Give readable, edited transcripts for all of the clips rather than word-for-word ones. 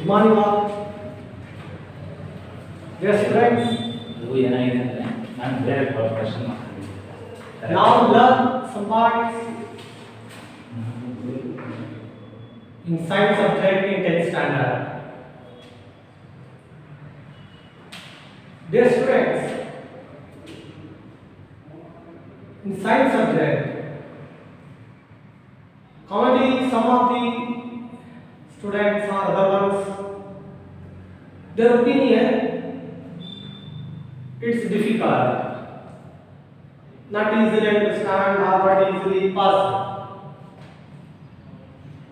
Good morning all. Dear students, now learn some parts in science subject in 10th standard. Dear students, in science subject, commonly some of the students or other ones, their opinion, it's difficult, not easily understand or not easily passed.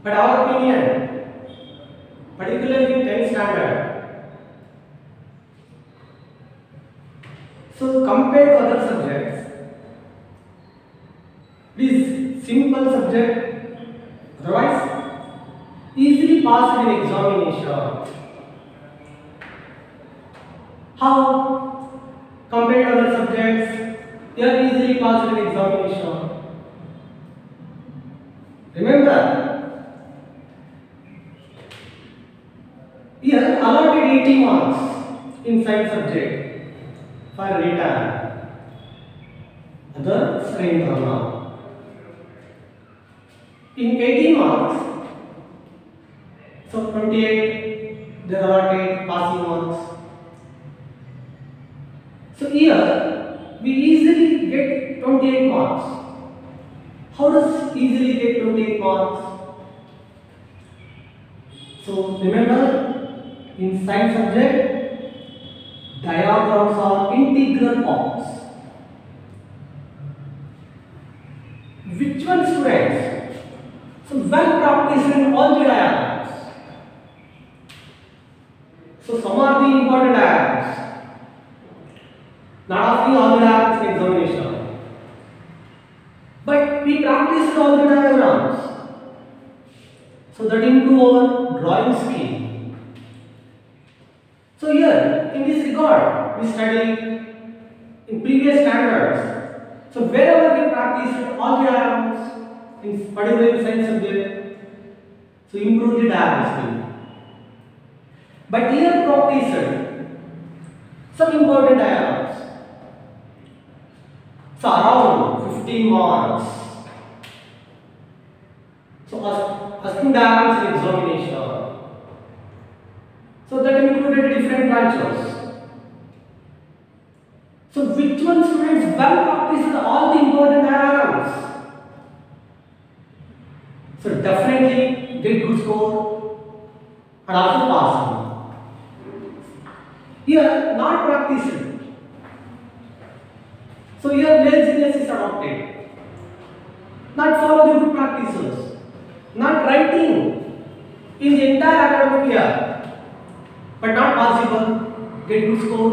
But our opinion, particularly in 10th standard, so compared to other subjects, this simple subject, otherwise easily passed in examination. How compared to other subjects, they are easily passed in examination? Remember, here allotted 80 marks in science subject for written, other strength or not. In 80 marks, so 28 they are allotted passing marks. So here we easily get 28 marks. How does easily get 28 marks? So remember, in science subject, diagrams are integral parts. Which one, students? So well practiced in all the diagrams. So some are the important diagrams. Not asking all the diagrams in examination, but we practiced all the diagrams, so that improve our drawing skill. So here, in this regard, we study in previous standards. So wherever we practiced all the diagrams, in particular science subject, so improve the diagram skill. But here practiced some important diagrams. So around 15 marks. So asking diagrams in examination. So that included different branches. So which one, students, well practiced all the important diagrams? So definitely get good score and also pass. Here not practiced. So here laziness is adopted. Not follow the good practices. Not writing in the entire academic year. But not possible. Get good score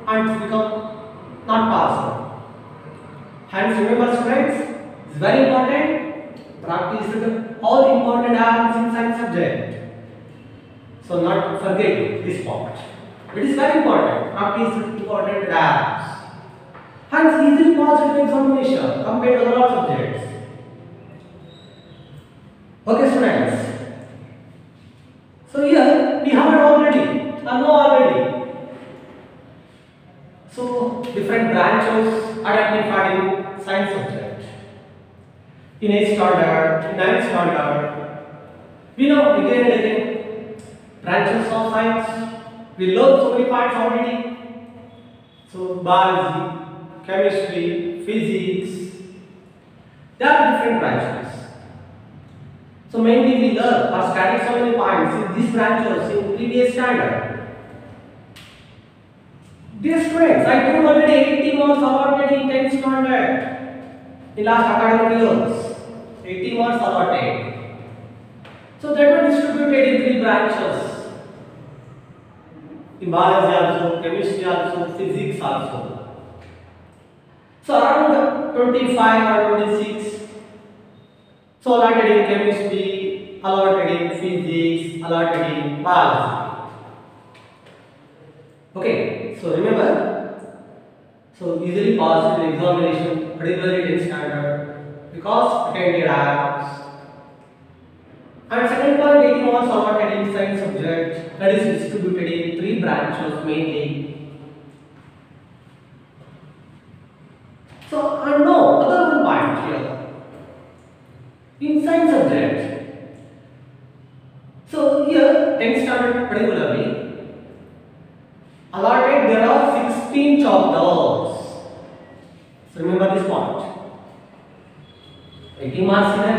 and become not passed. Hence remember, students, it's very important. Practice all important diagrams in science subject. So not forget this part. It is very important. Practice important diagrams. Hence easily passed in examination compared to other subjects. Okay, students. So here we have it already. I know already. So different branches identified in science subject. In 8th standard, in 9th standard, we know again and again branches of science. We learned so many parts already. So biology, chemistry, physics, there are different branches. So mainly we learn or study so many points in these branches in previous standard. Dear students, I told already 80 marks allotted in 10th standard in last academic years. 80 marks allotted. So they were distributed in 3 branches. In biology also, chemistry also, physics also. So around 25 or 26. So allotted in chemistry, allotted in physics, allotted in biology. Okay, so remember, so easily passed in examination, particularly in standard, because attended diagrams. And second point, 80 marks allotted in science subject, that is distributed in 3 branches mainly. So, and now other one point here. In science subject, so here 10th standard particularly, allotted there are 16 chapters. So remember this point. 80 marks ಇದೆ.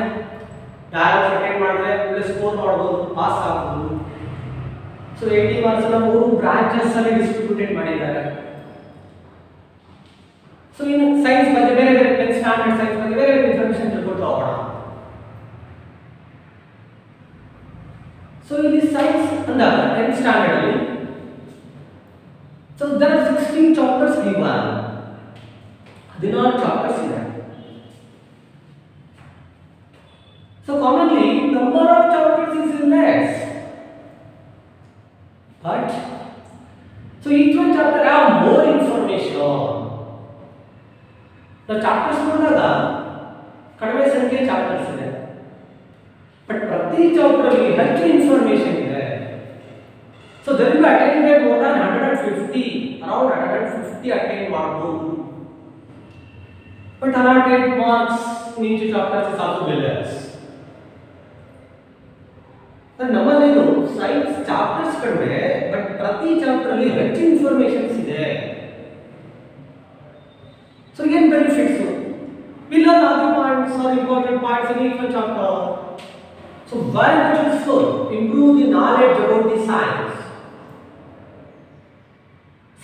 ಯಾರು second ಮಾಡಿದ್ರೆ ಒಳ್ಳೆ score ಮಾಡಬಹುದು, pass ಆಗಬಹುದು. So 80 marks ಅನ್ನು 3 branches ಅಲ್ಲಿ distributed ಮಾಡಿದ್ದಾರೆ. So ಇನ್ನು ಸೈನ್ಸ್ ಬಗ್ಗೆ ಬೇರೆ ಬೇರೆ 10th ಸ್ಟ್ಯಾಂಡರ್ಡ್ ಸೈನ್ಸ್ ಬಗ್ಗೆ ಬೇರೆ ಬೇರೆ ಇನ್ಫಾರ್ಮೇಷನ್ ತಿಳ್ಕೊಳ್ತಾ ಹೋಗೋಣ. ಸೊ ಇಲ್ಲಿ ಸೈನ್ಸ್ ಅಂದಾಗ 10th ಸ್ಟ್ಯಾಂಡರ್ಡ್ ಅಲ್ಲಿ so there are 16 chapters given. 16 chapters ಇದೆ. So commonly number of chapters is less, but so each one chapter have more information. The chapters ನೋಡಿದಾಗ ಕಡಿಮೆ ಸಂಖ್ಯೆ ಚಾಪ್ಟರ್ಸ್ ಇದೆ, ಬಟ್ ಪ್ರತಿ ಚಾಪ್ಟರ್ ಅಲ್ಲಿ ಹೆಚ್ಚು ಇನ್ಫಾರ್ಮೇಷನ್ ಇದೆ. So there will be attended more than 150, around 150 attend ಮಾಡಬಹುದು. But allotted marks in each chapters is also less. ನಮ್ಮಲ್ಲೇನು ಸೈನ್ಸ್ ಚಾಪ್ಟರ್ಸ್ ಕಡಿಮೆ, ಬಟ್ ಪ್ರತಿ ಚಾಪ್ಟರ್ ಅಲ್ಲಿ ಹೆಚ್ಚು ಇನ್ಫಾರ್ಮೇಷನ್ಸ್ ಇದೆ. ಸೊ ಏನ್ benefits? We learn all the points or important points in each chapter. So very much useful. Improve the knowledge about the science.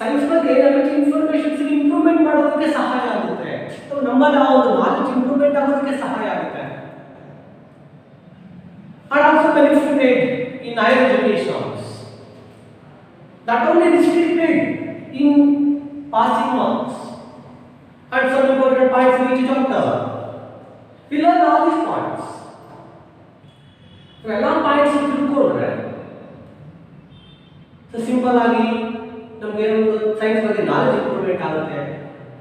Science ಬಗ್ಗೆ ನಮಗೆ informations improvement ಮಾಡೋದಕ್ಕೆ ಸಹಾಯ ಆಗುತ್ತೆ. ಸೊ ನಮ್ಮಲ್ಲಿ ಆ ಒಂದು ನಾಲೆಜ್ ಇಂಪ್ರೂವ್ಮೆಂಟ್ ಆಗೋದಕ್ಕೆ ಸಹಾಯ ಆಗುತ್ತೆ. And also benefited in higher educations. Not only restricted in passing marks and some important points in each chapter. We learn all these points. ಎಲ್ಲ ಪಾಯಿಂಟ್ಸ್ ತಿಳ್ಕೊಂಡ್ರೆ ಸೊ ಸಿಂಪಲ್ ಆಗಿ ನಮಗೆ ಒಂದು ಸೈನ್ಸ್ ಬಗ್ಗೆ ನಾಲೆಜ್ ಇಂಪ್ರೂವ್ಮೆಂಟ್ ಆಗುತ್ತೆ,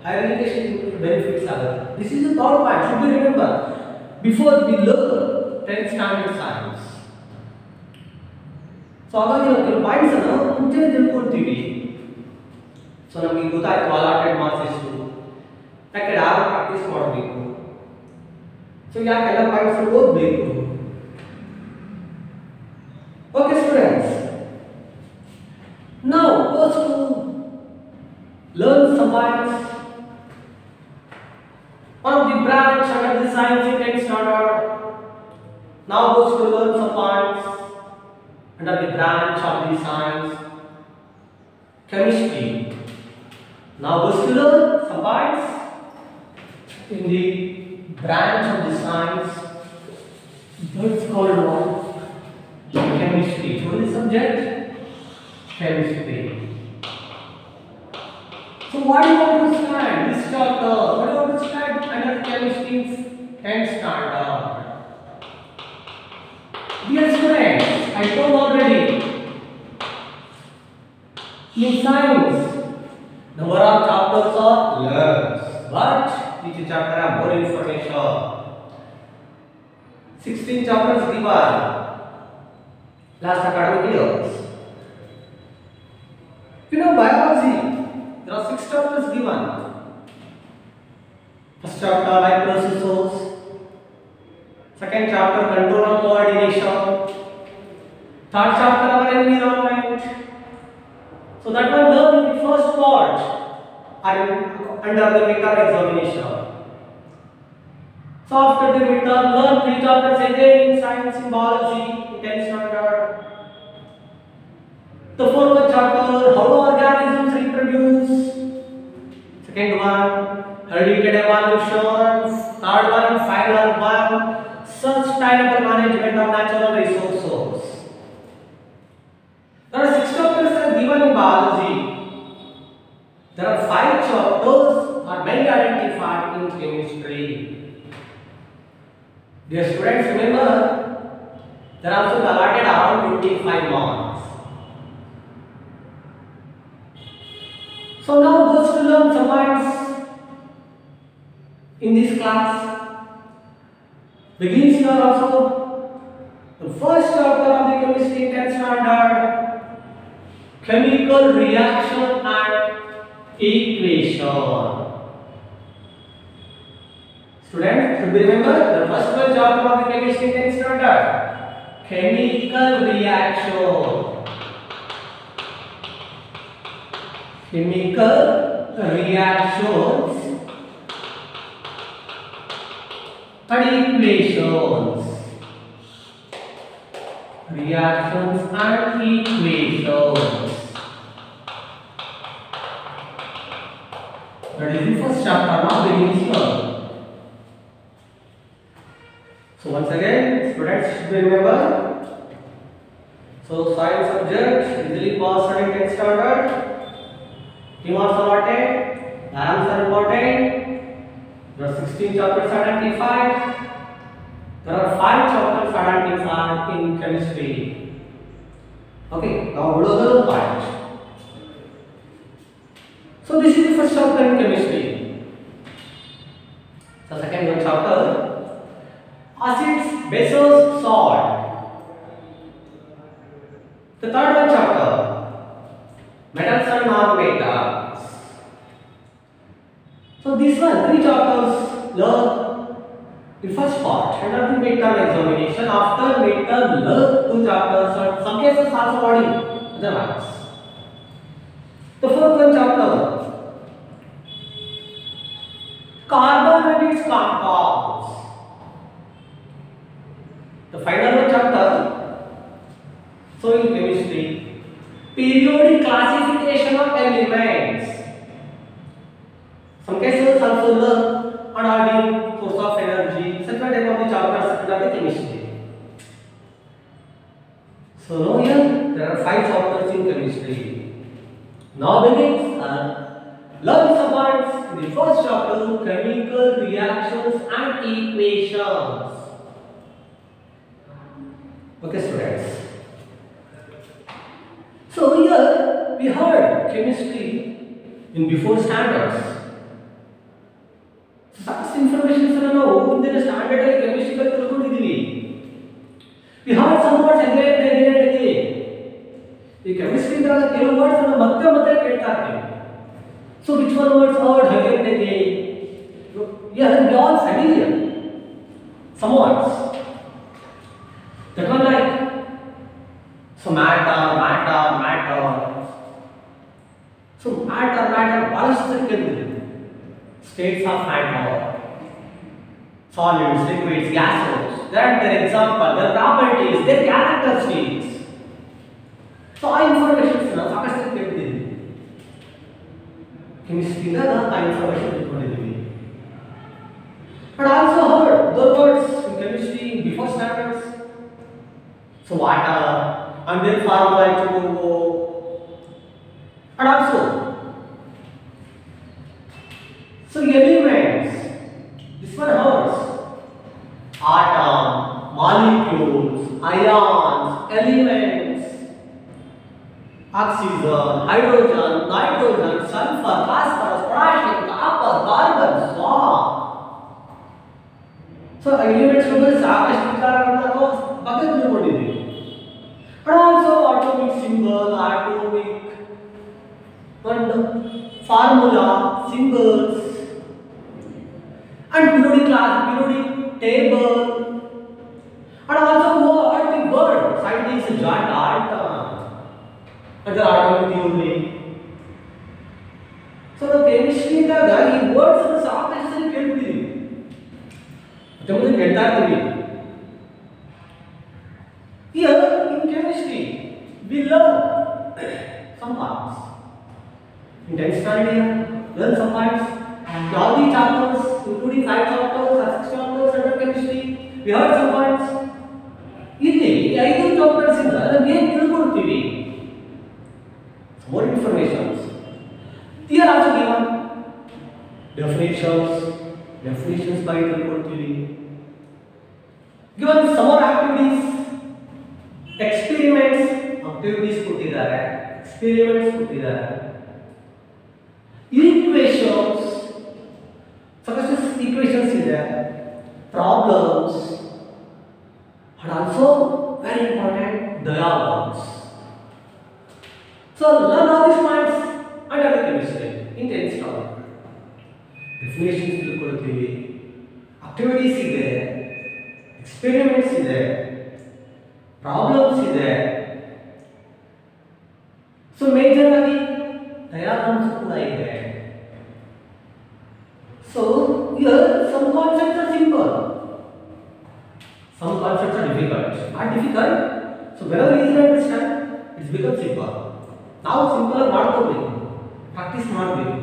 ಹೈಯರ್ ಎಜುಕೇಶನ್ ಬೆನಿಫಿಟ್ಸ್ ಆಗುತ್ತೆ. This is the third point should be remember before we learn 10th standard science. So ಹಾಗಾಗಿ ನಾವು ಕೆಲವು ಪಾಯಿಂಟ್ಸ್ ಅನ್ನು ಮುಂಚೆ ತಿಳ್ಕೊಳ್ತೀವಿ. ಸೊ ನಮಗೆ ಗೊತ್ತಾಯ್ತು ಅಲಾಟೆಡ್ ಮಾರ್ಕ್ಸ್ ಎಷ್ಟು, ಯಾಕೆ ಯಾರು ಪ್ರಾಕ್ಟೀಸ್ ಮಾಡಬೇಕು, ಸೊ ಯಾಕೆಲ್ಲ ಪಾಯಿಂಟ್ಸ್ ಓದಬೇಕು. Okay students, now goes to learn some points. One of the branch under the science in 10th standard. Now goes to learn some points under the branch of the science chemistry. Now goes to learn some points in the branch of the science that's called what? Chemistry. So the subject chemistry. So what do you want to study this chapter? What do you want to study under chemistry 10th standard? Dear students, I told already, in science, number of chapters are less, but each chapter have more information. 16 chapters given last academic years. You know biology, there are 6 chapters given. First chapter life processes. Second chapter control and coordination. Third chapter our environment. So that one learned in the first part under the midterm examination. So after the midterm, learn 3 chapters again in science and biology in 10th standard. The fourth chapter, how organisms reproduce. Second one, hereditary evolution. Third one and final one, sustainable management of natural resources. There are 6 chapters are given in biology. There are 5 chapters are well identified in chemistry. Dear students, remember, there are also allotted around 25 marks. So now goes to learn some points in this class. Begins here also The first chapter of the chemistry 10th standard, chemical reaction and equation. Students should be remember the first chapter of the chemistry 10th standard, chemical reaction. Chemical reactions and equations. Reactions and equations. That is the first chapter. Now begins here. So once again, students should remember. So science subject easily passed in 10th standard. Key marks allotted. Diagrams are important. There are 16 chapters identified. There are 5 chapters identified in chemistry. Okay, now what are the parts? So this is the first chapter in chemistry. The second one chapter, acids, bases, salt. The third one chapter, metals and non-metals. So these one 3 chapters learn the first part under the midterm examination. After midterm, learn 2 chapters and some cases also body other marks. The fourth one chapter, carbon and its compounds. The final one chapter, so in chemistry, periodic classification of elements. Some cases also learn regarding source of energy. Such type of the chapters under the chemistry. So now here there are 5 chapters in chemistry. Now begins learn some points in the first chapter, chemical reactions and equations. Okay, students. So here we heard chemistry in before standards. Such information is now in the standard chemistry kalkulkodidini. We heard some words again and again and again. The chemistry daga ಕೆಲವು words ಅನ್ನು ಮತ್ತೆ ಮತ್ತೆ ಕೇಳ್ತಾ ಇರ್ತೀವಿ. So which one words heard again and again? Yeah, they all familiar. Some words. That one like so matter. So matter ಬಹಳಷ್ಟು ಕೇಳಿದ್ದೀವಿ. States of matter, solids, liquids, gases, their example, their properties, their characteristics. So I information is not ಸಾಕಷ್ಟು ಕೇಳಿದ್ದೀವಿ. Chemistry ದಾಗ ಆ information ತಿಳ್ಕೊಂಡಿದ್ದೀವಿ. But also heard the words in chemistry before standards. So water and then formula H2O. And also so elements, this one hurts. Atom, molecules, ions, elements, oxygen, hydrogen, nitrogen, sulfur, phosphorus, potassium, copper, carbon, so on. So elements ಬಗ್ಗೆ ಸಾಕಷ್ಟು ವಿಚಾರಗಳನ್ನು ನಾವು ಬಗ್ಗೆ ತಿಳ್ಕೊಂಡಿದ್ದೀವಿ. And also atomic symbol, atomic and formula, symbols. And periodic table, and also what the word scientists John Dalton and the atomic theory. So the chemistry daga ee words ಅನ್ನು ಸಾಕಷ್ಟು ಕೇಳ್ತೀವಿ. ಅದನ್ನು ಹೇಳ್ತಾ ಇರ್ತೀವಿ. Here in chemistry we learn some parts. In 10th standard learn some parts. All the chapters, including 5 chapters or 6 chapters under chemistry, we heard some points. ಇಲ್ಲಿ 5 chapters ಇಂದ ನಾವು ಏನು ತಿಳ್ಕೊಳ್ತೀವಿ? More informations. Here also given definitions by ತಿಳ್ಕೊಳ್ತೀವಿ. Given some more activities, experiments, activities ಕೊಟ್ಟಿದ್ದಾರೆ, experiments ಕೊಟ್ಟಿದ್ದಾರೆ. Equations. Such equations is there, problems, and also diagrams. So learn all these points under the chemistry in 10th standard. Definitions ತಿಳ್ಕೊಳ್ತೀವಿ, activities ಇದೆ, experiments ಇದೆ, problems ಇದೆ. So major ಆಗಿ diagrams ಕೂಡ ಇದೆ. So here some concepts are simple, some concepts are difficult. Not difficult, so whenever easy to understand, it's become simple. ನಾವು simple ಆಗಿ ಮಾಡ್ಕೋಬೇಕು, practice ಮಾಡಬೇಕು.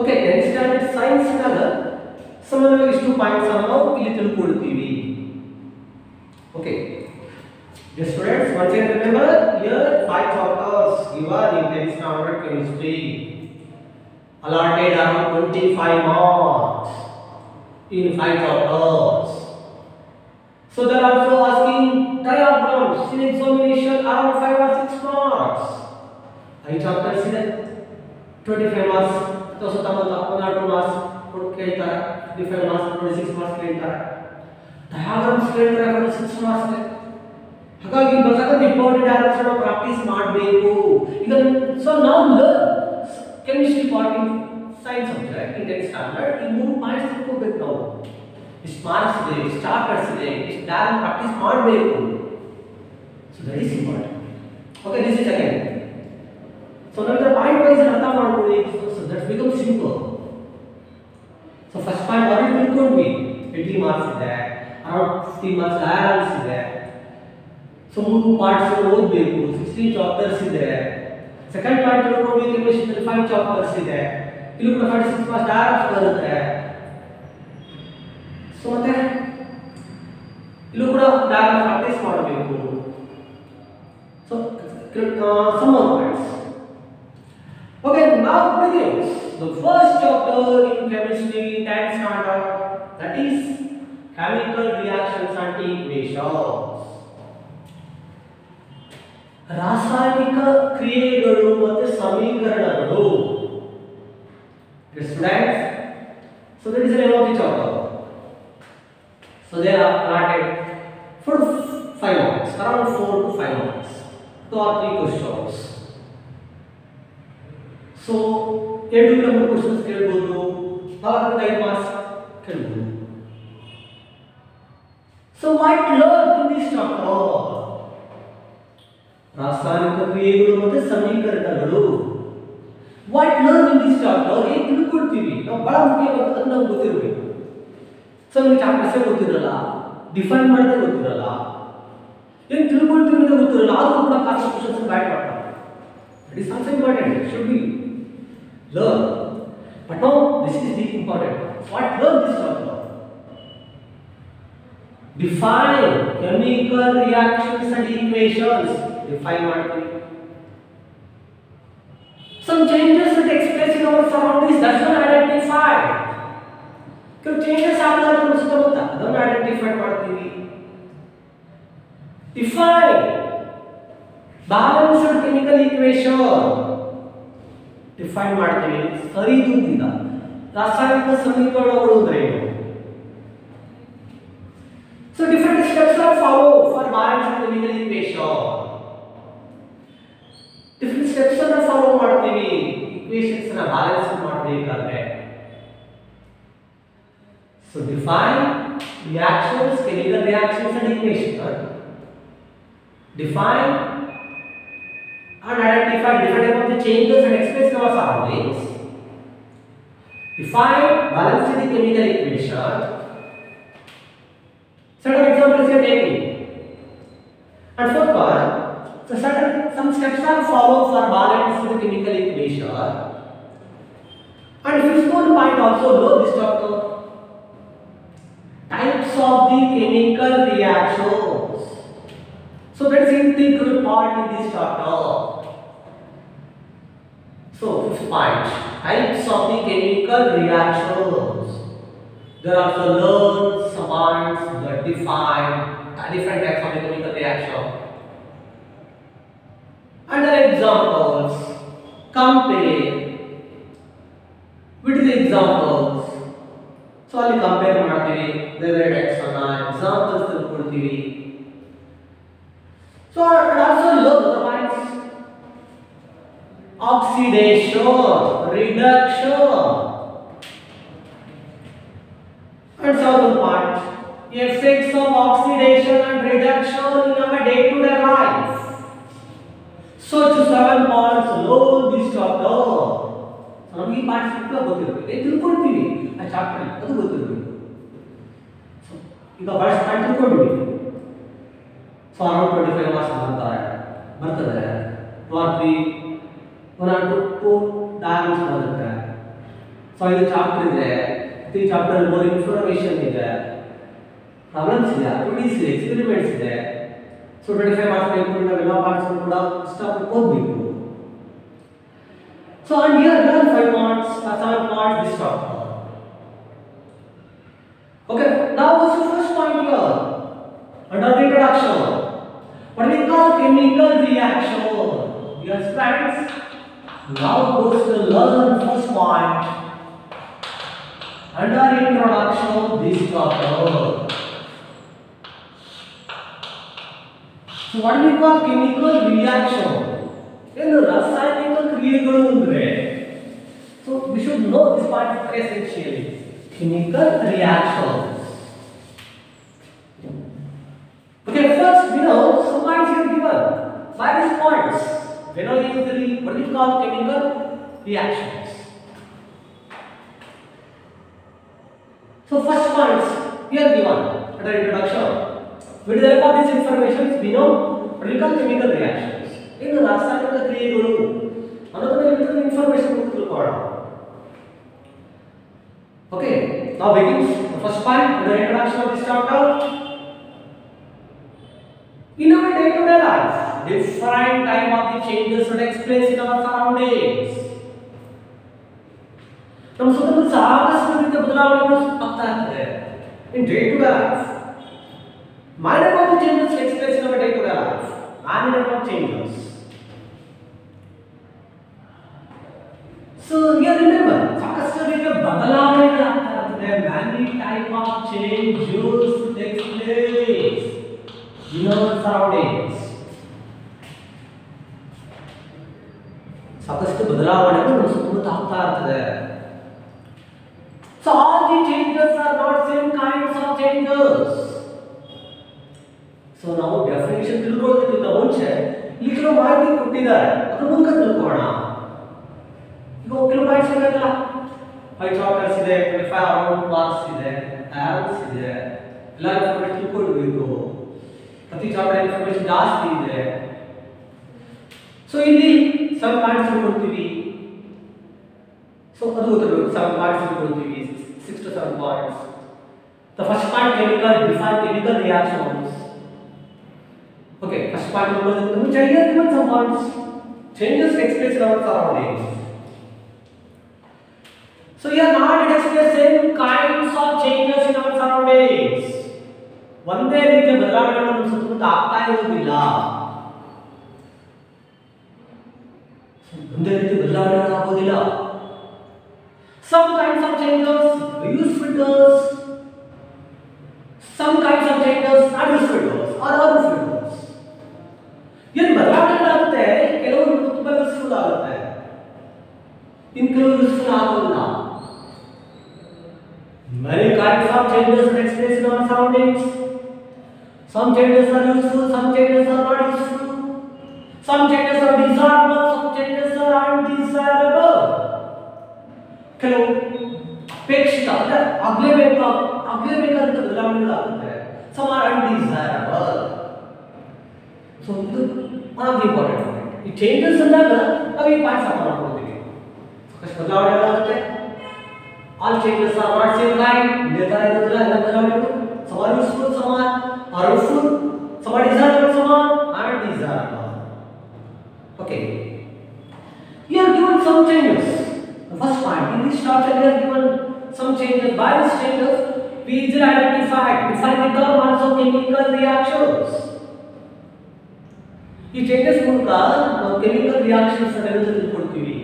ಓಕೆ, 10th ಸ್ಟ್ಯಾಂಡರ್ಡ್ ಸೈನ್ಸ್ ನಾಗ ಸಾಮಾನ್ಯವಾಗಿ ಇಷ್ಟು ಪಾಯಿಂಟ್ಸ್ ಅನ್ನು ನಾವು ಇಲ್ಲಿ ತಿಳ್ಕೊಳ್ತೀವಿ. Okay, dear students, once again remember here 5 chapters given in 10th standard chemistry, allotted around 25 marks in 5 chapters. So they are also asking diagrams in examination around 5 or 6 marks. 5 chapters ಇದೆ, 25 marks. तो ಸುತ್ತಮುತ್ತ 1 or 2 marks ಕೇಳ್ತಾರೆ, 25 marks 26 marks ಕೇಳ್ತಾರೆ. Diagrams ಕೇಳ್ತಾರೆ 6 marks ಗೆ. ಹಾಗಾಗಿ ಬರ್ತಕ್ಕಂಥ important diagrams ಅನ್ನು ಪ್ರಾಕ್ಟೀಸ್ ಮಾಡಬೇಕು. ಈಗ ಸೊ ನಾವು learn chemistry part in science subject in 10th standard ಈ 3 ಪಾಯಿಂಟ್ಸ್ ತಿಳ್ಕೋಬೇಕು ನಾವು. ಇಷ್ಟು ಮಾರ್ಕ್ಸ್ ಇದೆ, ಇಷ್ಟು ಚಾಪ್ಟರ್ಸ್ ಇದೆ, ಇಷ್ಟು ಡಯಾಗ್ರಾಮ್ ಪ್ರಾಕ್ಟೀಸ್ ಮಾಡಬೇಕು. So that is important. Okay, this is again. So ನಂತರ ಪಾಯಿಂಟ್ ವೈಸ್ ಅರ್ಥ ಮಾಡ್ಕೊಳ್ಳಿ. So that become simple. So first point already ತಿಳ್ಕೊಂಡ್ವಿ, 80 ಮಾರ್ಕ್ಸ್ ಇದೆ, ಅರೌಂಡ್ 15 ಮಾರ್ಕ್ಸ್ ಡಯಾಗ್ರಾಮ್ಸ್ ಇದೆ. ಸೊ 3 ಪಾರ್ಟ್ಸ್ ಓದಬೇಕು, 16 ಚಾಪ್ಟರ್ಸ್ ಇದೆ. ಸೆಕೆಂಡ್ ಪಾಯಿಂಟ್ ತಿಳ್ಕೊಂಡ್ವಿ, ಕೆಮಿಸ್ಟ್ರಿ 5 ಚಾಪ್ಟರ್ಸ್ ಇದೆ, ಇಲ್ಲಿ ಕೂಡ 46 ಮಾರ್ಕ್ಸ್ ಡಯಾಗ್ರಾಮ್ಸ್ ಬರುತ್ತೆ. ಸೊ ಮತ್ತೆ ಇಲ್ಲೂ ಕೂಡ ಡಯಾಗ್ರಾಮ್ ಪ್ರಾಕ್ಟೀಸ್ ಮಾಡಬೇಕು. So some more points. Okay, now begins the first chapter in chemistry 10th standard, that is chemical reactions and equations. ರಾಸಾಯನಿಕ ಕ್ರಿಯೆಗಳು ಮತ್ತು ಸಮೀಕರಣಗಳು. Students, so that is the name of the chapter. So they are allotted for 5 marks, around 4 to 5 marks, 2 or 3 questions. So 2 to 3 questions ಕೇಳಬಹುದು, 4 to 5 marks ಕೇಳಬಹುದು. So what learned in this chapter? ರಾಸಾಯನಿಕ ಕ್ರಿಯೆಗಳು ಮತ್ತು ಸಮೀಕರಣಗಳು. What learned in this chapter? ಏನು ತಿಳ್ಕೊಳ್ತೀವಿ ನಾವು, ಬಹಳ ಮುಖ್ಯವಾದ ನಾವು ಗೊತ್ತಿರಬೇಕು. ಸೊ ನಿಮಗೆ ಚಾಪ್ಟರ್ಸೇ ಗೊತ್ತಿರಲ್ಲ, ಡಿಫೈನ್ ಮಾಡೋದೇ ಗೊತ್ತಿರಲ್ಲ, ಏನು ತಿಳ್ಕೊಳ್ತೀವಿ ಅಂತ ಗೊತ್ತಿರಲ್ಲ, ಆದರೂ ಕೂಡ ಕಾಸ್ಟ್ ಕ್ವಶನ್ಸ್ ಬ್ಯಾಟ್ ಮಾಡ್ತಾರೆ. It is also important, should be learn. But now this is the important. What learn this chapter? Define chemical reactions and equations. Define ಮಾಡ್ತೀವಿ. Some changes that takes place in our surroundings, that's one identify. ಕೆಲವು changes ಆಗ್ತಾರೆ ನಮ್ಮ ಸುತ್ತಮುತ್ತ, ಅದನ್ನು identify ಮಾಡ್ತೀವಿ. Define balanced chemical equation. Define ಮಾಡ್ತೀವಿ. ಸರಿದೂಗಿದ ರಾಸಾಯನಿಕ ಸಮೀಕರಣಗಳು ಅಂದ್ರೆ ಏನು? So different steps are followed for balanced chemical equation. Different steps ಅನ್ನು ಫಾಲೋ ಮಾಡ್ತೀವಿ equations ನ ಬ್ಯಾಲೆನ್ಸ್ ಮಾಡಬೇಕಾದ್ರೆ. So define reactions, chemical reactions and equations. Define and identify different types of the changes and express in our surroundings. Define balanced chemical equation. Certain examples we are taking. And fourth part, so some steps are followed for balanced chemical equation. And fifth point also know this chapter. Types of the chemical reactions. So that's integral part in this chapter. So fifth point, types of the chemical reactions. There are also learn some points that define different types of the chemical reaction. Under examples, compare with the examples. So ಅಲ್ಲಿ compare ಮಾಡ್ತೀವಿ, ಬೇರೆ types ಅನ್ನ examples ತಿಳ್ಕೊಳ್ತೀವಿ. So and also look the points oxidation, reduction, and several points effects of oxidation and reduction in our day-to-day life. So to 7 points load this chapter. ನಮಗೆ ಈ parts ಕೂಡ ಗೊತ್ತಿರಬೇಕು ತಿಳ್ಕೊಳ್ತೀವಿ ಆ chapter ಅದು ಗೊತ್ತಿರಬೇಕು ಈಗ ಫಸ್ಟ್ ಪಾಯಿಂಟ್ ತಿಳ್ಕೊಂಡ್ವಿ so around 25 marks ಬರ್ತದೆ ಫಾರ್ 3 ಡಯಾಗ್ರಾಮ್ಸ್ ಬರುತ್ತೆ ಸೊ ಇದು ಚಾಪ್ಟರ್ ಇದೆ ಈ ಚಾಪ್ಟರ್ ಮೋರ್ ಇನ್ಫಾರ್ಮೇಷನ್ ಇದೆ ಪ್ರಾಬ್ಲಮ್ಸ್ ಇದೆ ಆಕ್ಟಿವಿಟೀಸ್ ಇದೆ ಎಕ್ಸ್ಪೆರಿಮೆಂಟ್ಸ್ ಇದೆ ಸೊ 25 ಮಾರ್ಕ್ಸ್ ತಿಳ್ಕೊಂಡು ನಾವೆಲ್ಲ ಪಾರ್ಟ್ಸ್ ಕೂಡ ಸ್ಟಾಪ್ ಓದಬೇಕು. So and here learn 5 parts or 7 parts this chapter. Okay, now what's the first point here? Under the introduction, what we call chemical reaction. Yes, friends. Now goes to learn first point. Under introduction this chapter. So what we call chemical reaction? ಏನು ರಾಸಾಯನಿಕ ಕ್ರಿಯೆಗಳು ಅಂದ್ರೆ so we should know this part essentially chemical reactions. Okay, first we know some points here given by these points we know usually what we call chemical reactions. So first points here given under introduction with the help of this information we know what we call chemical reactions. ಇದು ರಾಸಾಯನಿಕ ಕ್ರಿಯೆಗಳು ಅನ್ನೋದನ್ನ information ತಿಳ್ಕೊಳ್ಳೋಣ. Okay now begins the first point the introduction of this chapter. In our day to day life different type of the changes takes place in our surroundings. ನಮ್ಮ ಸುತ್ತಮುತ್ತ ಸಾಕಷ್ಟು ರೀತಿಯ ಬದಲಾವಣೆಗಳು ಆಗ್ತಾ ಇರ್ತದೆ in day to day life. Minor of the changes takes place in our day to day life. Minor of changes. So here remember, ಸಾಕಷ್ಟು ರೀತಿಯ ಬದಲಾವಣೆಗಳು ಆಗ್ತಾ ಇರ್ತದೆ. Many type of changes takes place in our surroundings. ಸಾಕಷ್ಟು ಬದಲಾವಣೆಗಳು ನಮ್ಮ ಸುತ್ತಮುತ್ತ ಆಗ್ತಾ ಇರ್ತದೆ. So all the changes are not same kinds of changes. So ನಾವು ಡೆಫಿನಿಷನ್ ತಿಳ್ಕೊಳ್ಳೋದಕ್ಕಿಂತ ಮುಂಚೆ ಇಲ್ಲಿ ಕೆಲವು ಮಾಹಿತಿ ಕೊಟ್ಟಿದ್ದಾರೆ ಅದ್ರ ಮೂಲಕ ತಿಳ್ಕೊಳ್ಳೋಣ. ಈಗ ಕೆಲವು ಪಾಯಿಂಟ್ಸ್ ಇರಲ್ಲ 5 ಚಾಪ್ಟರ್ಸ್ ಇದೆ 25 ಅರೌಂಡ್ ಮಾರ್ಕ್ಸ್ ಇದೆ ಆರಮ್ಸ್ ಇದೆ ಎಲ್ಲ ಇನ್ಫಾರ್ಮೇಷನ್ ತಿಳ್ಕೊಳ್ಬೇಕು. ಪ್ರತಿ ಚಾಪ್ಟರ್ ಇನ್ಫಾರ್ಮೇಷನ್ ಜಾಸ್ತಿ ಇದೆ. ಸೊ ಇಲ್ಲಿ 7 ಪಾಯಿಂಟ್ಸ್ ತಿಳ್ಕೊಳ್ತೀವಿ. ಸೊ ಅದು ಗೊತ್ತಿರಬೇಕು 7 points ತಿಳ್ಕೊಳ್ತೀವಿ 6 to 7 points. The first point chemical define chemical reactions. Okay, first part which I here given some points. Changes takes place in our surroundings. So here not it explains same kinds of changes in our surroundings. ಒಂದೇ ರೀತಿಯ ಬದಲಾವಣೆಗಳು ನಮ್ಮ ಸುತ್ತಮುತ್ತ ಆಗ್ತಾ ಇರೋದಿಲ್ಲ. ಒಂದೇ ರೀತಿಯ ಬದಲಾವಣೆಗಳು ಆಗೋದಿಲ್ಲ. Some kinds of changes useful to us. Some kinds of changes not useful to us or unuseful to us. ಏನು ಬದಲಾವಣೆಗಳಾಗುತ್ತೆ ಕೆಲವರು ತುಂಬಾ ಯೂಸ್ಫುಲ್ ಆಗುತ್ತೆ ಇನ್ನು ಕೆಲವರು ಯೂಸ್ಫುಲ್ ಆಗೋದಿಲ್ಲ. Many kinds of changes take place in our surroundings. Some changes are useful, some changes are not useful. Some changes are desirable, some changes are undesirable. ಕೆಲವು ಅಪೇಕ್ಷಿತ ಅಂದ್ರೆ ಆಗ್ಲೇಬೇಕಾದಂತ ಬದಲಾವಣೆಗಳಾಗುತ್ತೆ. Some are undesirable. So ಇದು one of the important point. ಈ changes ಅಂದಾಗ ನಾವು ಈ points ಅರ್ಥ ಮಾಡ್ಕೊಳ್ತೀವಿ. ಸಾಕಷ್ಟು ಬದಲಾವಣೆಗಳಾಗುತ್ತೆ. All changes are not same kind. ಇದೇ ತರ ಇರೋದಿಲ್ಲ ಎಲ್ಲ ಬದಲಾವಣೆಗಳು. Some are useful, some are harmful, some are desirable, some are undesirable. Okay. Here given some changes. The first point in this chapter we are given some changes. By these changes we easily define the term also chemical reactions. ಈ changes ಮೂಲಕ ನಾವು chemical reactions ಅನ್ನು ತಿಳ್ಕೊಳ್ತೀವಿ.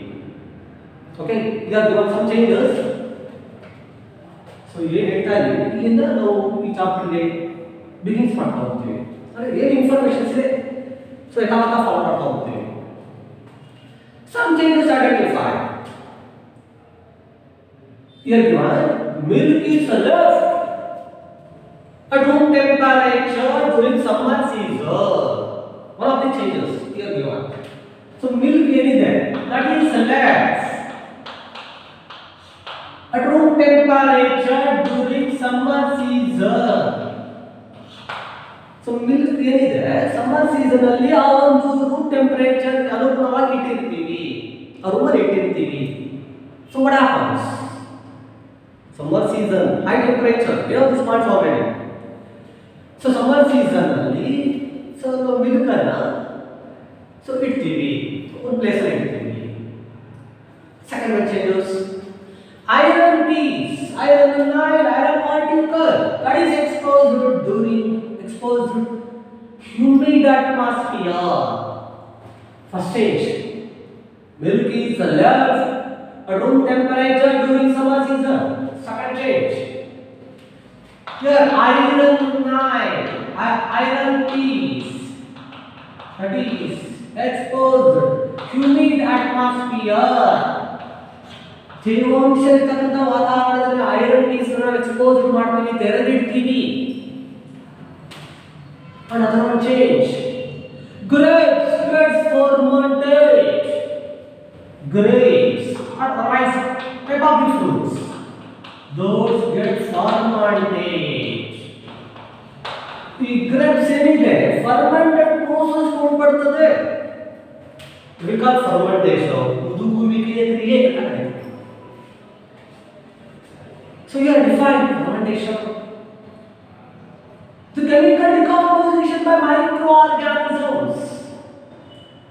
Okay, we are given some changes. So ಏನು ಹೇಳ್ತಾ ಇದ್ದೀವಿ ಇಲ್ಲಿಂದ ನಾವು ಈ ಚಾಪ್ಟರ್ ಗೆ ಬಿಗಿನ್ಸ್ ಮಾಡ್ತಾ ಹೋಗ್ತೀವಿ. ಅಂದ್ರೆ ಏನು ಇನ್ಫಾರ್ಮೇಷನ್ಸ್ ಇದೆ ಯಥಾವತ್ತ ಫಾಲೋ ಮಾಡ್ತಾ ಹೋಗ್ತೀವಿ. Some changes identified. Here given, milk is left at room temperature during summer season. One of the changes here given. So milk ಏನಿದೆ that is left at room temperature during summer season. So milk ಏನಿದೆ summer season ಅಲ್ಲಿ ಆ ಒಂದು room temperature ಅನುಗುಣವಾಗಿ ಇಟ್ಟಿರ್ತೀವಿ, ಆ room ಅಲ್ಲಿ ಇಟ್ಟಿರ್ತೀವಿ. So what happens? Summer season, high temperature, you know this part already. So summer season ಅಲ್ಲಿ so milk ಅನ್ನ so ಇಡ್ತೀವಿ, ಒಂದು ಪ್ಲೇಸ್ ಅಲ್ಲಿ ಇಡ್ತೀವಿ. Second one changes. Iron piece, iron nile, iron particle that is exposed humid atmosphere. First stage, milk is left at room temperature during summer season. Second stage, here iron nile, iron piece that is exposed humid atmosphere. ತೇವಾಂಶ ಇರತಕ್ಕಂಥ ವಾತಾವರಣದಲ್ಲಿ iron piece ಅನ್ನು expose ಮಾಡ್ತೀವಿ, ತೆರೆದಿಡ್ತೀವಿ. Another one change. Grapes gets fermented. Grapes are the rice type of the fruits. Those get fermented. The grapes ಏನಿದೆ fermented process ಕೊಂಡ್ಬರ್ತದೆ. We call fermentation. ಉದುಗುವಿಕೆಯ ಕ್ರಿಯೆ ಆಗುತ್ತೆ. So you are defined fermentation. The chemical decomposition by microorganisms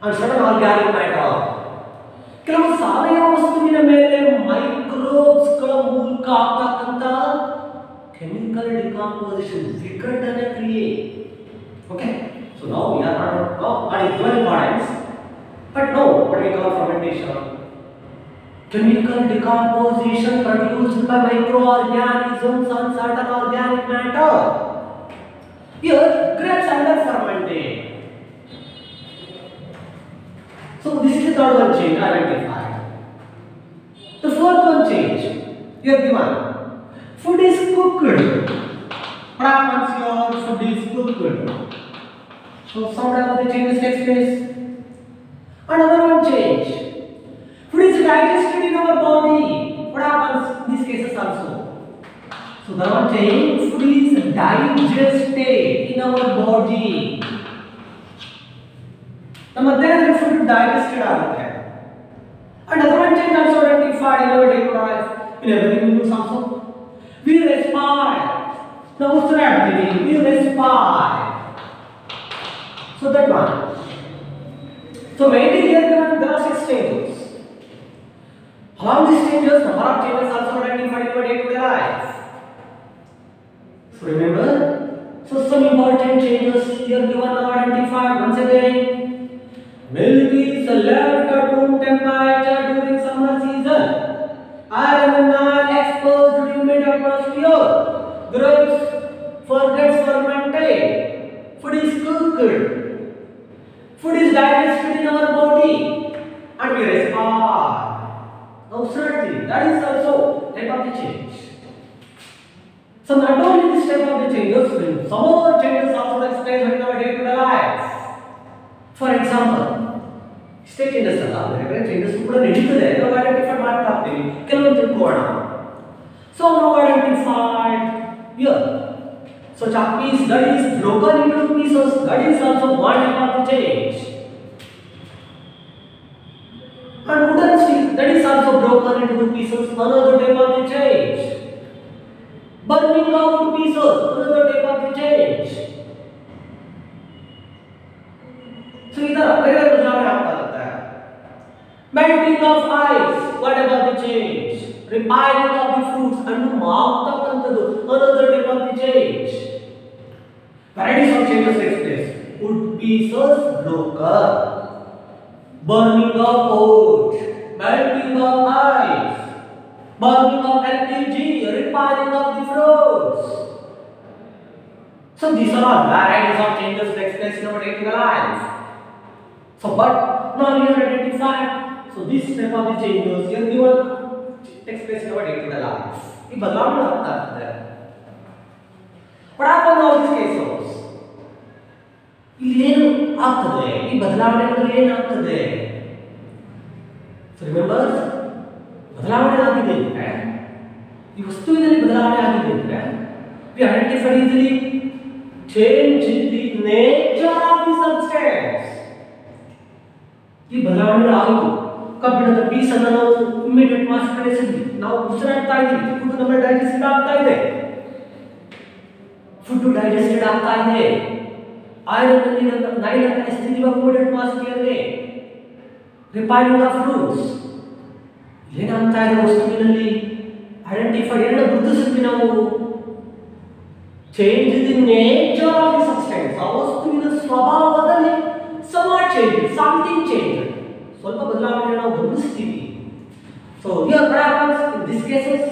and certain organic matter. ಕೆಲವು ಸಾವಯವ ವಸ್ತುವಿನ ಮೇಲೆ microbes ಗಳ ಮೂಲಕ ಆಗ್ತಕ್ಕಂತ chemical decomposition ವಿಘಟನೆ ಕ್ರಿಯೆ. Okay, so now we are not given importance, but no, what we call fermentation. Chemical decomposition produced by microorganisms and certain organic matter. Here, grapes under fermented. So this is the third one change identified. The fourth one change. Here given, food is cooked. What happens here? Food is cooked. So some of the changes takes place. Another one change. Food is digested in our body. What happens in these cases also? So the one change, food is digested in our body. The mother food digested ಆಗುತ್ತೆ. Another one change also identified in our daily life. In every minute also, we respire. Now we respire. So that one. So mainly here there are 6 changes. Along these changes, number of changes also identified in our day-to-day life. So remember, so some important changes here given are identified. Once again, milk is left at room temperature during summer season. Iron and nile exposed to humid atmosphere. Grapes gets fermented. Food is cooked. Food is digested in our body, and we respire. Now certainly, that is also type of the change. So not only this type of the changes, some other changes also explained in our day-to-day life. For example, state changes alla, ಬೇರೆ changes ಕೂಡ ನಡೀತದೆ. ನಾವು identify ಮಾಡ್ತಾ ಇರ್ತೀವಿ, ಕೆಲವೊಂದು ತಿಳ್ಕೊಳ್ಳೋಣ. So now identified here. So chop piece that is broken into pieces, that is also one type of the change. And wooden stick that is also broken into pieces, another type of the change. Burning out pieces, another type of the change. So idhar ಬೇರೆ ಉದಾಹರಣೆ ಆಗ್ತಾ ಇರುತ್ತೆ. Melting of ice, what about the change? Repiling of the fruits and ಮಾಗ್ತಕ್ಕಂಥದ್ದು, another type of the change. Varieties of changes takes place. Wood pieces broken. Burning of wood, melting of ice, burning of LPG, repiling of the fruits. So these are all varieties of changes that takes place in our day-to-day life. So, but now you identify. So, this step of the changes here given takes place in our day-to-day life. ये बदलाव में आता है. What happened in all these cases? ಏನು ಆಗ್ತದೆ ಈ ಬದಲಾವಣೆಗಳು ಏನಾಗ್ತದೆ? So remember, ಬದಲಾವಣೆ ಆಗಿದೆ ಅಂದ್ರೆ ಈ ವಸ್ತುವಿನಲ್ಲಿ ಬದಲಾವಣೆ ಆಗಿದೆ ಅಂದ್ರೆ we identify easily change in the nature of the substance. ಈ ಬದಲಾವಣೆ ಆಯಿತು. ಕಬ್ಬಿಣದ ಪೀಸ್ ಅನ್ನು ನಾವು ಇಮಿಡಿಯೇಟ್ ಮಾಸ್ ಕಳಿಸಿದ್ವಿ. ನಾವು ಉಸಿರಾಡ್ತಾ ಇದ್ದೀವಿ. ಫುಡ್ ನಮ್ಮ ಡೈಜೆಸ್ಟ್ ಆಗ್ತಾ ಇದೆ. ಫುಡ್ ಡೈಜೆಸ್ಟೆಡ್ ಆಗ್ತಾ ಇದೆ. ಐರನ್ ಅಲ್ಲಿ ನೈಲನ್ ಎಸ್ತಿದೀವಿ ಇಮಿಡಿಯೇಟ್ ಮಾಸ್ ಗೆ ರಿಫೈನಿಂಗ್ ಆಫ್ ಫ್ರೂಟ್ಸ್ ಏನಾಗ್ತಾ ಇದೆ ವಸ್ತುವಿನಲ್ಲಿ ಐಡೆಂಟಿಫೈ ಏನು ಗುರುತಿಸಿದ್ವಿ ನಾವು change the nature of the substance ಆ ವಸ್ತುವಿನ ಸ್ವಭಾವದಲ್ಲಿ somewhat change something change ಸ್ವಲ್ಪ ಬದಲಾವಣೆ ನಾವು ಗಮನಿಸ್ತೀವಿ. So here what happens in this cases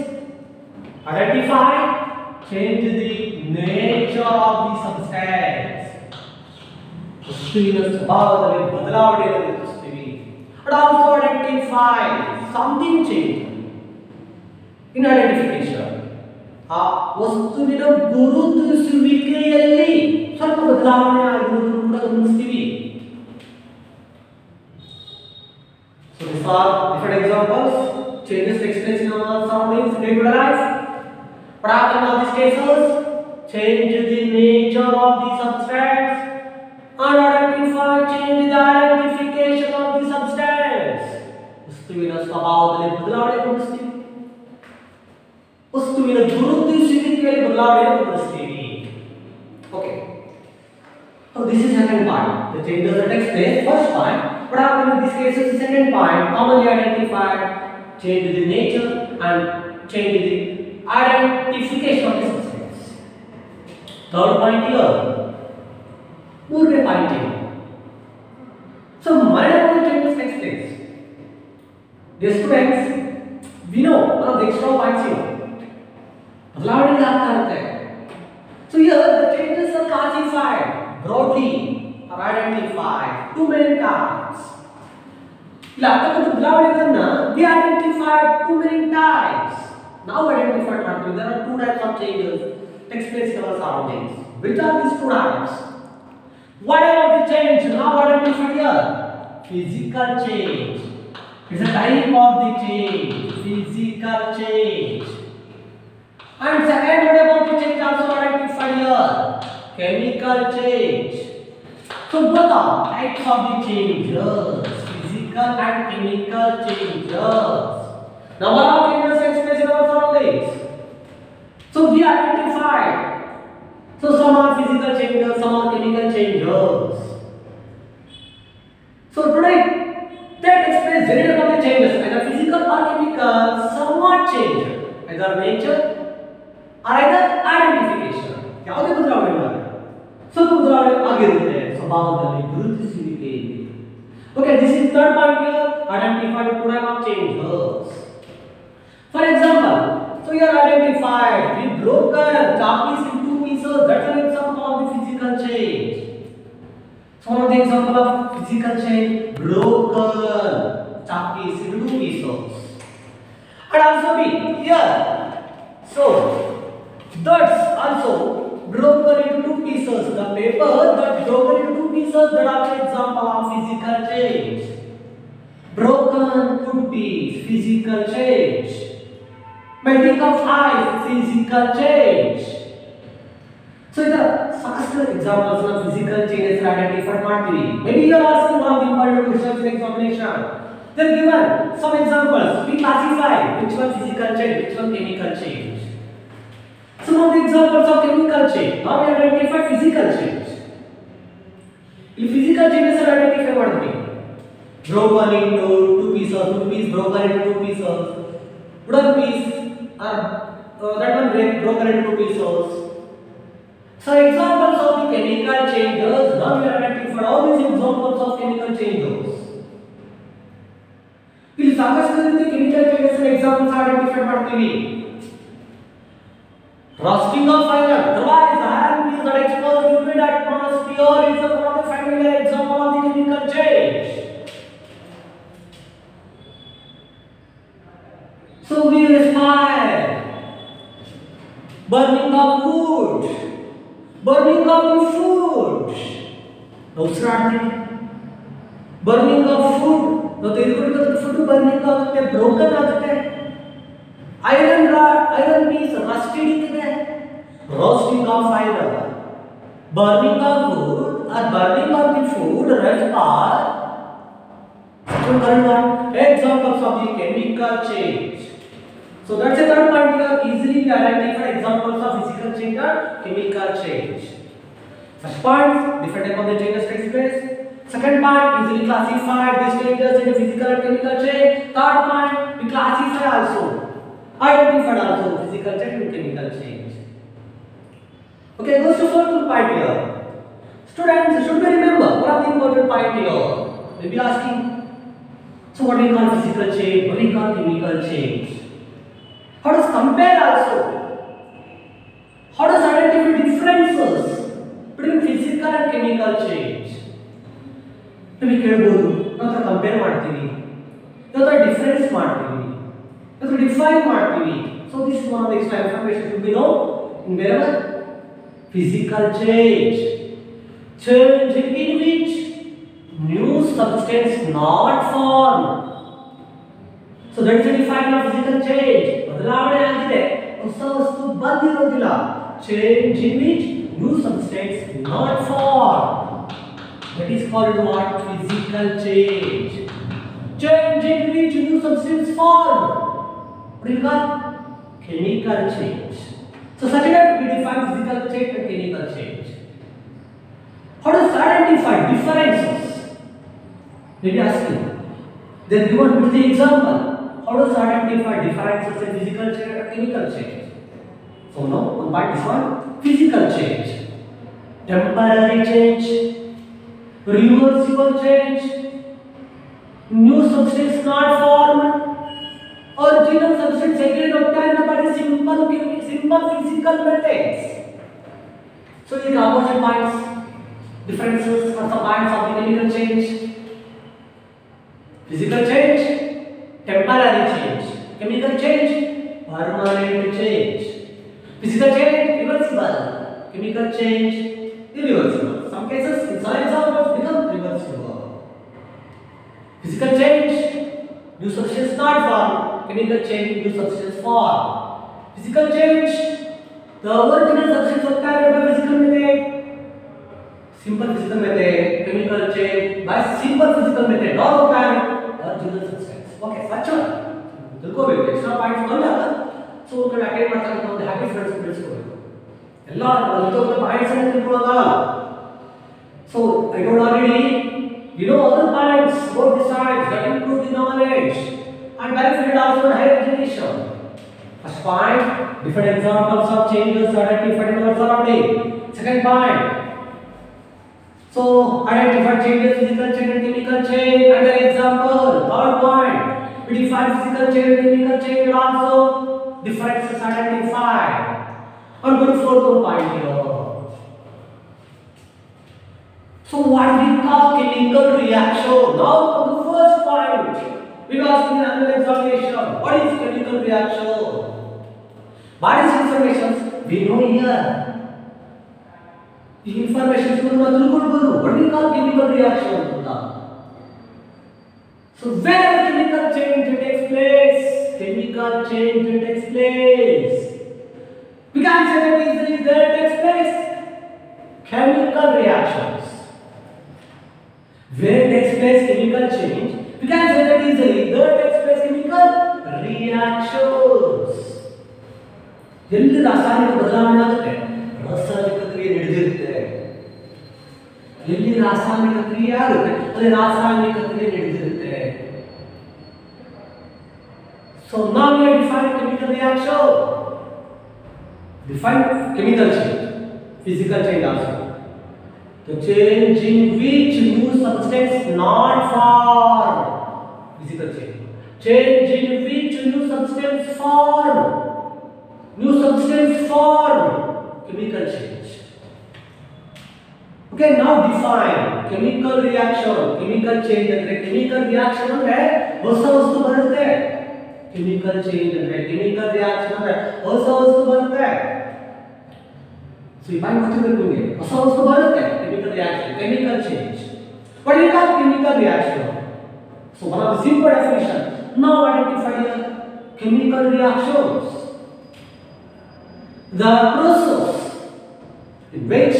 identify change the nature of the substance ವಸ್ತುವಿನ ಸ್ವಭಾವದಲ್ಲಿ ಬದಲಾವಣೆಯನ್ನು ಗುರುತಿಸ್ತೀವಿ. But also identify something change in identification ಆ ವಸ್ತುವಿನ ಗುರುತಿಸುವಿಕೆಯಲ್ಲಿ ಸ್ವಲ್ಪ ಬದಲಾವಣೆ ಆಗಿರುವುದನ್ನು ಕೂಡ ಗಮನಿಸ್ತೀವಿ. So these are different examples. Changes takes place in our surroundings in day-to-day life. What happens in all these cases? Change the nature of the substance and identify change the identification of the substance. ವಸ್ತುವಿನ ಸ್ವಭಾವದಲ್ಲಿ ಬದಲಾವಣೆ ಗಮನಿಸ್ತೀವಿ. ವಸ್ತುವಿನ ಗುರುತಿಸುವಿಕೆಯಲ್ಲಿ ಬದಲಾವಣೆ ಗಮನಿಸ್ತೀವಿ. Okay. So this is second part. The changes that takes place. First part. What happens in this case is the second point. Commonly identified change the nature and change the identification of the substance. Third point here. ಮೂರನೇ point here. So minor changes takes place. Dear students, we know one of the extra points here. ಬದಲಾವಣೆ ಆಗ್ತಾ ಇರುತ್ತೆ. So here the changes are classified broadly or identified too many times. ಇಲ್ಲ ಅಂತಕ್ಕಂಥ ಬದಲಾವಣೆಗಳನ್ನ we identified too many times. Now identified ಮಾಡ್ತೀವಿ. There are two types of changes takes place in our surroundings. Which are these two types? Whatever the change now identified here, physical change. It's a type of the change, physical change. And second, what about the change also identified here? Chemical change. So both are types of the changes, physical and chemical changes. Now what are changes takes place in our surroundings? So we identified. So some are physical changes, some are chemical changes. So today that takes place very about the changes, either physical or chemical, somewhat change, either nature or either identification. ಯಾವುದೇ ಬದಲಾವಣೆ ಇಲ್ಲ, ಸ್ವಲ್ಪ ಬದಲಾವಣೆ ಆಗಿರುತ್ತೆ ಸ್ವಭಾವದಲ್ಲಿ ಗುರುತಿಸುವಿಕೆಯಲ್ಲಿ. Okay, this is third point here. Identify two type of changes. For example, so you are identified we broken chappies in two pieces. That's an example of the physical change. So one of the example of physical change, broken chappies in two pieces. And also be here. So that's also broken into two pieces. The paper that broken into two pieces, that are an example of physical change. Broken could be physical change. Melting of ice, physical change. So the first examples of physical changes are identified ಮಾಡ್ತೀವಿ. Maybe you are asking one of the important questions in examination. They are given some examples. We classify which one physical change, which one chemical change. Some of the examples of chemical change. Now we identify physical change. In physical changes are identified ಮಾಡ್ತೀವಿ. Broken into two pieces, broken into two pieces. Wooden piece that one broken into two pieces. So examples of the chemical changes. Now we are identified all these examples of chemical changes. ಇಲ್ಲಿ ಸಾಕಷ್ಟು ರೀತಿಯ chemical changes examples identified ಮಾಡ್ತೀವಿ. Rusting of iron. Otherwise, iron is exposed to the atmosphere is one of the familiar example of the chemical change. burning of wood, burning of food. ನಾವು ಉಸಿರಾಡ್ತೀವಿ. burning of food, ನಾವು ತೆಗೆದುಕೊಂಡಿರೋ food burning ಆಗುತ್ತೆ, broken ಆಗುತ್ತೆ. Iron rod, iron piece rusted ಇರ್ತದೆ. roasting of iron, burning of wood or burning of the food are examples of the chemical change. So that's a third point here. Easily we identify examples of physical change or chemical change. First point, different type of the changes takes place. Second point, easily classify these changes into physical and chemical change. Third point, we classify also, identify also physical change and chemical change. Okay, goes to fourth point here. Students should be remember one of the important point here. They be asking, so what we call physical change, what we call chemical change. How does compare also? How does identify differences between physical and chemical change? We ಕೇಳಬಹುದು, ನಾವು compare ಮಾಡ್ತೀವಿ, ನಾವು difference ಮಾಡ್ತೀವಿ, ನಾವು define ಮಾಡ್ತೀವಿ. So this is one of the extra information to be know in wherever physical change, change in which new substance not formed. So that is the definition of physical change. ಬದಲಾವಣೆ ಆಗಿದೆ, ಹೊಸ ವಸ್ತು ಬಂದಿರೋದಿಲ್ಲ. Change in which new substance not formed. That is called what? Physical change. Change in which new substance formed. What do you call? Chemical change. So such that we define physical change and chemical change. How does identify differences? Maybe asking. Then given with the example. How does identify differences in physical change and chemical change? So now one part is one physical change, temporary change, reversible change, new substance not formed, original substance again obtained by simple physical methods. So these are opposite points, differences or the points of the chemical change. Physical change, temporary change. Chemical change, permanent change. Physical change, reversible. Chemical change, irreversible. Some cases, in some examples, become reversible. Physical change, new substance not formed. Chemical change, new substance formed. Physical change, the original substance obtained by physical method. Simple physical method. Chemical change by simple physical method, not obtained original substance. Okay, such one. ತಿಳ್ಕೋಬೇಕು, extra points ಬಂದಾಗ so ಕಡೆ attend ಮಾಡ್ತಕ್ಕಂಥ ಒಂದು habit friends ಬೆಳೆಸ್ಕೋಬೇಕು. ಎಲ್ಲ points ಅನ್ನು ತಿಳ್ಕೊಳ್ಳೋದಲ್ಲ. So I don't already you know other points both the sides that improve the knowledge and benefit also in higher education. First point, different examples of changes identified in our surrounding. Second point, so identify changes, physical change and chemical change. Another example. Third point, we define physical change and chemical change and also differences identified. And go to fourth point here. So what we call chemical reaction? Now to the first point, we will ask in another examination. What is chemical reaction? What is information? We know here. The information is what we call chemical reaction. So where chemical change takes place, chemical change takes place. We can say that easily there takes place chemical reactions. Where takes place chemical change, we can say that easily there takes place chemical reactions. ಎಲ್ಲಿ ರಾಸಾಯನಿಕ ಬದಲಾವಣೆ ಆಗುತ್ತೆ, ರಾಸಾಯನಿಕ ಕ್ರಿಯೆ ನಡೆದಿರುತ್ತೆ. ಎಲ್ಲಿ ರಾಸಾಯನಿಕ ಕ್ರಿಯೆ ಆಗುತ್ತೆ ಅಲ್ಲಿ ರಾಸಾಯನಿಕ ಕ್ರಿಯೆ ನಡೆದಿರುತ್ತೆ. So now we have defined chemical reaction. Define chemical change, physical change also. The change in which new substance not formed, physical change. Change in which new substance formed, new substance formed, chemical change. Okay, now define chemical reaction, chemical change andre chemical reaction andre hosa vastu barutte, chemical change andre chemical reaction andre hosa vastu barutte. So ಈ point ಗೊತ್ತಿರಬೇಕು ಹೊಸ ವಸ್ತು ಬರುತ್ತೆ chemical reaction chemical change. What do you call chemical reaction? So one of the simple definition now identify the chemical reactions. The process in which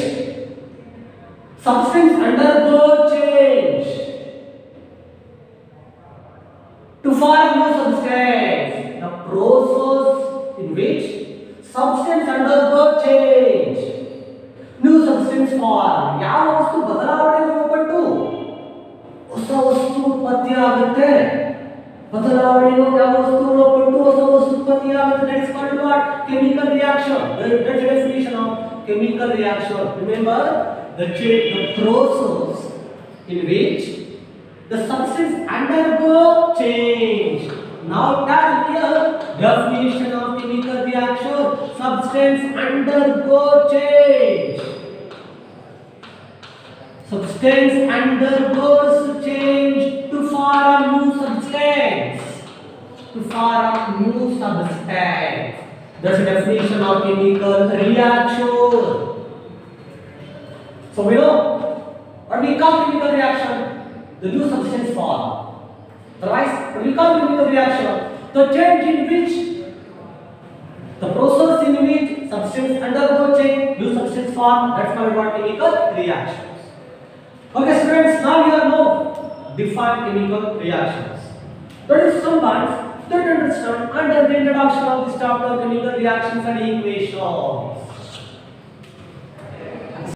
substance undergo change to form new substance. The process in which substance undergo change, new substance form. ಯಾವ ವಸ್ತು ಬದಲಾವಣೆಗೆ ಒಳಪಟ್ಟು ಹೊಸ ವಸ್ತು ಉತ್ಪತ್ತಿಯಾಗುತ್ತೆ. ಬದಲಾವಣೆಗೆ ಯಾವ ವಸ್ತು ಒಳಪಟ್ಟು ಹೊಸ ವಸ್ತು ಉತ್ಪತ್ತಿಯಾಗುತ್ತೆ. That is called what? Chemical reaction. That's the definition of chemical reaction. Remember the process in which the substance undergo change. Now tell here definition of chemical reaction. Substance undergo change. Substance undergoes change to form a new substance. To form a new substance. That's the definition of chemical reaction. So we know what we call chemical reaction. The new substance form. Otherwise, what we call chemical reaction, the change in which the process in which substance undergo change, new substance form. That's called what? Chemical reactions. Okay, students. Now you know define chemical reactions. That is sometimes that understand under the introduction of this chapter chemical reactions and equations.